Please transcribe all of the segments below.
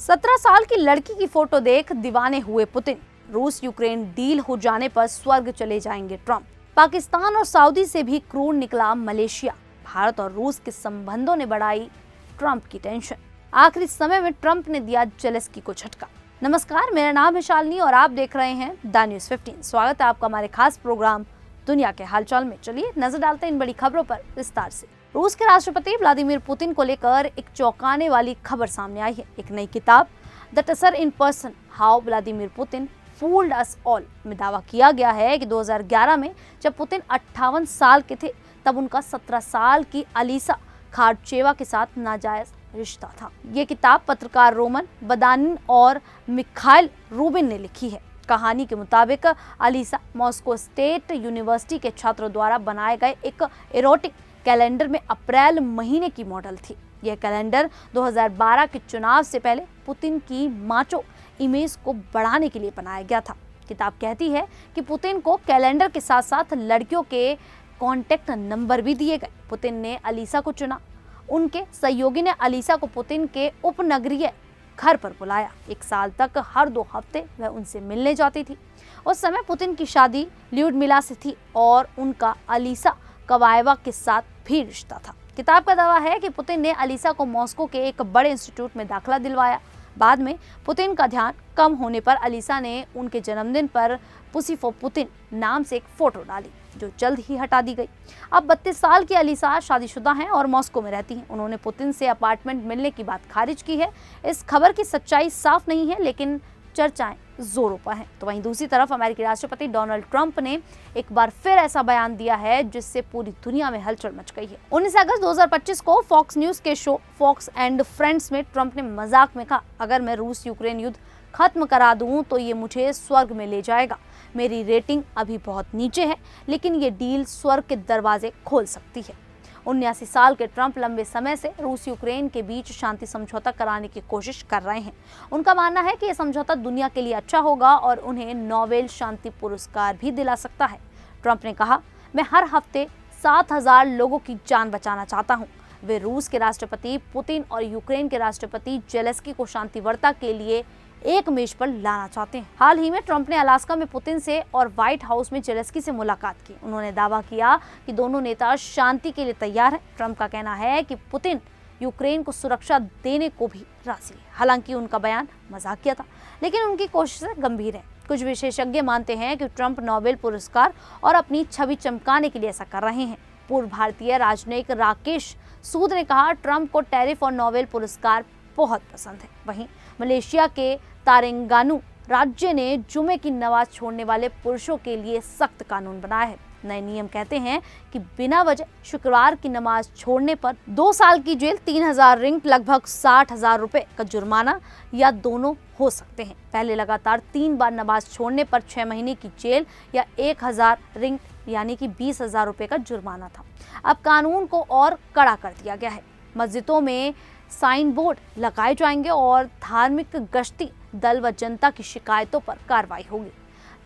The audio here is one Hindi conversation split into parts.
17 साल की लड़की की फोटो देख दीवाने हुए पुतिन। रूस यूक्रेन डील हो जाने पर स्वर्ग चले जाएंगे ट्रंप। पाकिस्तान और सऊदी से भी क्रूर निकला मलेशिया। भारत और रूस के संबंधों ने बढ़ाई ट्रंप की टेंशन। आखिरी समय में ट्रंप ने दिया जेलेंस्की को झटका। नमस्कार, मेरा नाम है शालिनी और आप देख रहे हैं द न्यूज़ 15। स्वागत है आपका हमारे खास प्रोग्राम दुनिया के हालचाल में। चलिए नजर डालते हैं इन बड़ी खबरों पर विस्तार से। रूस के राष्ट्रपति व्लादिमीर पुतिन को लेकर एक चौंकाने वाली खबर सामने आई है। एक नई किताब the terror in person how Vladimir Putin fooled us all में दावा किया गया है कि 2011 में जब पुतिन 58 साल के थे तब उनका 17 साल की अलीसा खार्चेवा के साथ नाजायज रिश्ता था। ये किताब पत्रकार रोमन बदानिन और मिखाइल रूबिन ने लिखी है। कहानी के मुताबिक अलीसा मॉस्को स्टेट यूनिवर्सिटी के छात्रों द्वारा बनाए गए एक एरोटिक कैलेंडर में अप्रैल महीने की मॉडल थी। यह कैलेंडर 2012 के चुनाव से पहले पुतिन की माचो इमेज को बढ़ाने के लिए बनाया गया था। किताब कहती है कि पुतिन को कैलेंडर के साथ साथ लड़कियों के कॉन्टेक्ट नंबर भी दिए गए। पुतिन ने अलीसा को चुना। उनके सहयोगी ने अलीसा को पुतिन के उपनगरीय घर पर बुलाया। 1 साल तक हर 2 हफ्ते वह उनसे मिलने जाती थी। उस समय पुतिन की शादी ल्यूडमिला से थी और उनका अलीसा कवायवा के साथ भी रिश्ता था। किताब का दावा है कि पुतिन ने अलीसा को मॉस्को के एक बड़े इंस्टीट्यूट में दाखिला दिलवाया। बाद में पुतिन का ध्यान कम होने पर अलीसा ने उनके जन्मदिन पर पुसी फॉर पुतिन नाम से एक फोटो डाली, जो जल्द ही हटा दी गई। अब 32 साल की अलीसा शादीशुदा हैं और मॉस्को में रहती हैं। उन्होंने पुतिन से अपार्टमेंट मिलने की बात खारिज की है। इस खबर की सच्चाई साफ नहीं है, लेकिन चर्चाएं जोरों पर हैं। तो वहीं दूसरी तरफ अमेरिकी राष्ट्रपति डोनाल्ड ट्रंप ने एक बार फिर ऐसा बयान दिया है जिससे पूरी दुनिया में हलचल मच गई है। 19 अगस्त 2025 को फॉक्स न्यूज के शो फॉक्स एंड फ्रेंड्स में ट्रंप ने मजाक में कहा, अगर मैं रूस यूक्रेन युद्ध खत्म करा दूं तो ये मुझे स्वर्ग में ले जाएगा। मेरी रेटिंग अभी बहुत नीचे है, लेकिन ये डील स्वर्ग के दरवाजे खोल सकती है। 79 साल के ट्रंप लंबे समय से रूस यूक्रेन के बीच शांति समझौता कराने की कोशिश कर रहे हैं। उनका मानना है कि यह समझौता दुनिया के लिए अच्छा होगा और उन्हें नोबेल शांति पुरस्कार भी दिला सकता है। ट्रंप ने कहा, मैं हर हफ्ते 7000 लोगों की जान बचाना चाहता हूं। वे रूस के राष्ट्रपति पुतिन और यूक्रेन के राष्ट्रपति जेलेंस्की को शांति वार्ता के लिए एक मेज पर लाना चाहते हैं। हाल ही में ट्रंप ने अलास्का में पुतिन से और व्हाइट हाउस में जेलेंस्की से मुलाकात की। उन्होंने दावा किया कि दोनों नेता शांति के लिए तैयार हैं। ट्रंप का कहना है कि पुतिन यूक्रेन को सुरक्षा देने को भी राजी है। हालांकि उनका बयान मजाकिया था, लेकिन उनकी कोशिशें गंभीर हैं। कुछ विशेषज्ञ मानते हैं कि ट्रंप नोबेल पुरस्कार और अपनी छवि चमकाने के लिए ऐसा कर रहे हैं। पूर्व भारतीय राजनयिक राकेश सूद ने कहा, ट्रंप को टैरिफ और नोबेल पुरस्कार बहुत पसंद है। वहीं मलेशिया के तारेंगानू राज्य ने जुमे की नमाज छोड़ने वाले पुरुषों के लिए सख्त कानून बनाया है। नए नियम कहते हैं कि बिना वजह शुक्रवार की नमाज छोड़ने पर 2 साल की जेल, 3000 रिंग लगभग 60,000 रुपए का जुर्माना या दोनों हो सकते हैं। पहले लगातार 3 बार नमाज छोड़ने पर 6 महीने की जेल या 1000 रिंग यानी कि 20,000 रुपए का जुर्माना था। अब कानून को और कड़ा कर दिया गया है। मस्जिदों में साइन बोर्ड लगाए जाएंगे और धार्मिक गश्ती दल व जनता की शिकायतों पर कार्रवाई होगी।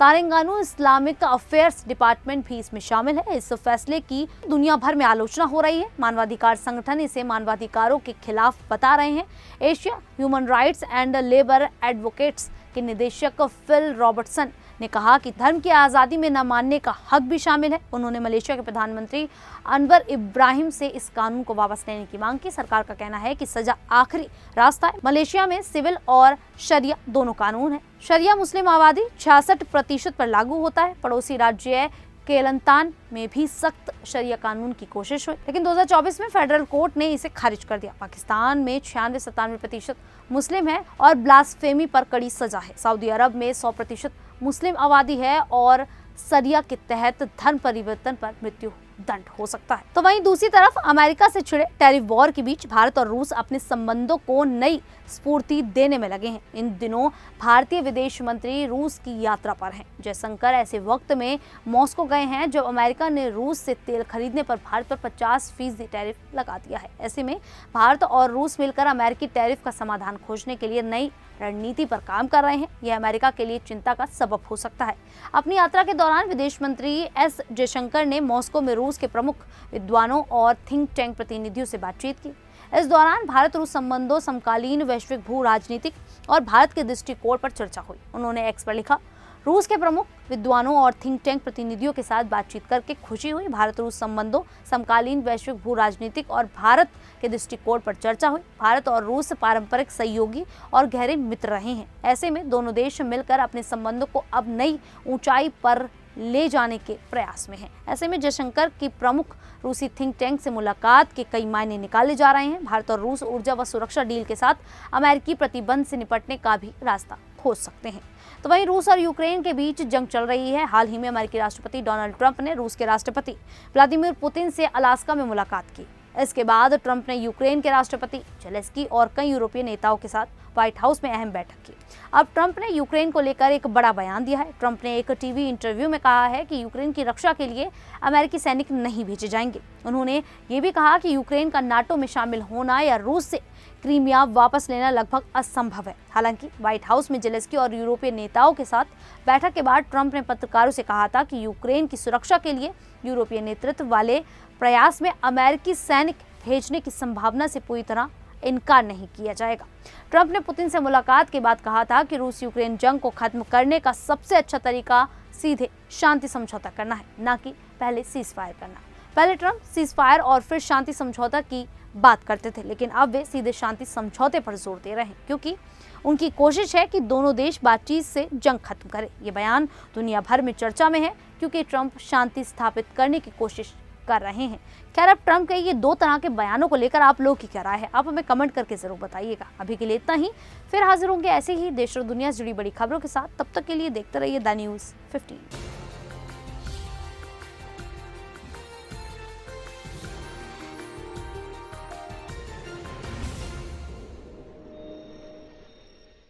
तारेंगानू इस्लामिक अफेयर्स डिपार्टमेंट भी इसमें शामिल है। इस फैसले की दुनिया भर में आलोचना हो रही है। मानवाधिकार संगठन इसे मानवाधिकारों के खिलाफ बता रहे हैं। Asia human rights and labour advocates के निदेशक फिल रॉबर्टसन ने कहा कि धर्म की आज़ादी में न मानने का हक भी शामिल है। उन्होंने मलेशिया के प्रधानमंत्री अनवर इब्राहिम से इस कानून को वापस लेने की मांग की। सरकार का कहना है कि सजा आखिरी रास्ता है। मलेशिया में सिविल और शरिया दोनों कानून है। शरिया मुस्लिम आबादी 66% पर लागू होता है। पड़ोसी राज्य केलंतान में भी सख्त शरिया कानून की कोशिश हुई, लेकिन 2024 में फेडरल कोर्ट ने इसे खारिज कर दिया। पाकिस्तान में 96-97% मुस्लिम है और ब्लास्फेमी पर कड़ी सजा है। सऊदी अरब में 100% मुस्लिम आबादी है और शरिया के तहत धर्म परिवर्तन पर मृत्यु दंड हो सकता है। तो वहीं दूसरी तरफ अमेरिका से छिड़े टैरिफ वॉर के बीच भारत और रूस अपने संबंधों को नई स्फूर्ति देने में लगे हैं। इन दिनों भारतीय विदेश मंत्री रूस की यात्रा पर हैं। जयशंकर ऐसे वक्त में मॉस्को गए हैं जब अमेरिका ने रूस से तेल खरीदने पर भारत पर 50% टैरिफ लगा दिया है। ऐसे में भारत और रूस मिलकर अमेरिकी टैरिफ का समाधान खोजने के लिए नई रणनीति पर काम कर रहे हैं। यह अमेरिका के लिए चिंता का सबब हो सकता है। अपनी यात्रा के दौरान विदेश मंत्री एस जयशंकर ने मॉस्को में रूस के प्रमुख विद्वानों और थिंक टैंक प्रतिनिधियों से बातचीत की। इस दौरान भारत रूस संबंधों, समकालीन वैश्विक भू राजनीतिक और भारत के दृष्टिकोण पर चर्चा हुई। उन्होंने एक्स पर लिखा, रूस के प्रमुख विद्वानों और थिंक टैंक प्रतिनिधियों के साथ बातचीत करके खुशी हुई। भारत रूस संबंधों, समकालीन वैश्विक भू राजनीतिक और भारत के दृष्टिकोण पर चर्चा हुई। भारत और रूस पारंपरिक सहयोगी और गहरे मित्र रहे हैं। ऐसे में दोनों देश मिलकर अपने संबंधों को अब नई ऊंचाई पर ले जाने के प्रयास में हैं। ऐसे में जयशंकर की प्रमुख रूसी थिंक टैंक से मुलाकात के कई मायने निकाले जा रहे हैं। भारत और रूस ऊर्जा व सुरक्षा डील के साथ अमेरिकी प्रतिबंध से निपटने का भी रास्ता खोज सकते हैं। तो वहीं रूस और यूक्रेन के बीच जंग चल रही है। हाल ही में अमेरिकी राष्ट्रपति डोनाल्ड ट्रंप ने रूस के राष्ट्रपति व्लादिमीर पुतिन से अलास्का में मुलाकात की। इसके बाद ट्रंप ने यूक्रेन के राष्ट्रपति जेलेंस्की और कई यूरोपीय नेताओं के साथ व्हाइट हाउस में अहम बैठक की। अब ट्रंप ने यूक्रेन को लेकर एक बड़ा बयान दिया है। ट्रंप ने एक टीवी इंटरव्यू में कहा है कि यूक्रेन की रक्षा के लिए अमेरिकी सैनिक नहीं भेजे जाएंगे। उन्होंने ये भी कहा कि यूक्रेन का नाटो में शामिल होना या रूस से क्रीमिया वापस लेना लगभग असंभव है। हालांकि व्हाइट हाउस में जेलेंस्की और यूरोपीय नेताओं के साथ बैठक के बाद ट्रंप ने पत्रकारों से कहा था कि यूक्रेन की सुरक्षा के लिए यूरोपीय नेतृत्व वाले प्रयास में अमेरिकी सैनिक भेजने की संभावना से पूरी तरह इनकार नहीं किया जाएगा। ट्रंप ने पुतिन से मुलाकात के बाद कहा था कि रूस यूक्रेन जंग को खत्म करने का सबसे अच्छा तरीका सीधे शांति समझौता करना है, ना कि पहले सीज फायर करना। पहले ट्रंप सीज फायर और फिर शांति समझौता की बात करते थे, लेकिन अब वे सीधे शांति समझौते पर जोर दे रहे हैं, क्योंकि उनकी कोशिश है कि दोनों देश बातचीत से जंग खत्म करें। ये बयान दुनिया भर में चर्चा में है, क्योंकि ट्रंप शांति स्थापित करने की कोशिश कर रहे हैं। खैर, अब ट्रंप के ये दो तरह के बयानों को लेकर आप लोग की क्या राय है, आप हमें कमेंट करके जरूर बताइएगा। अभी के लिए इतना ही, फिर हाजिर होंगे ऐसे ही देश और दुनिया से जुड़ी बड़ी खबरों के साथ। तब तक के लिए देखते रहिए द न्यूज़ 15।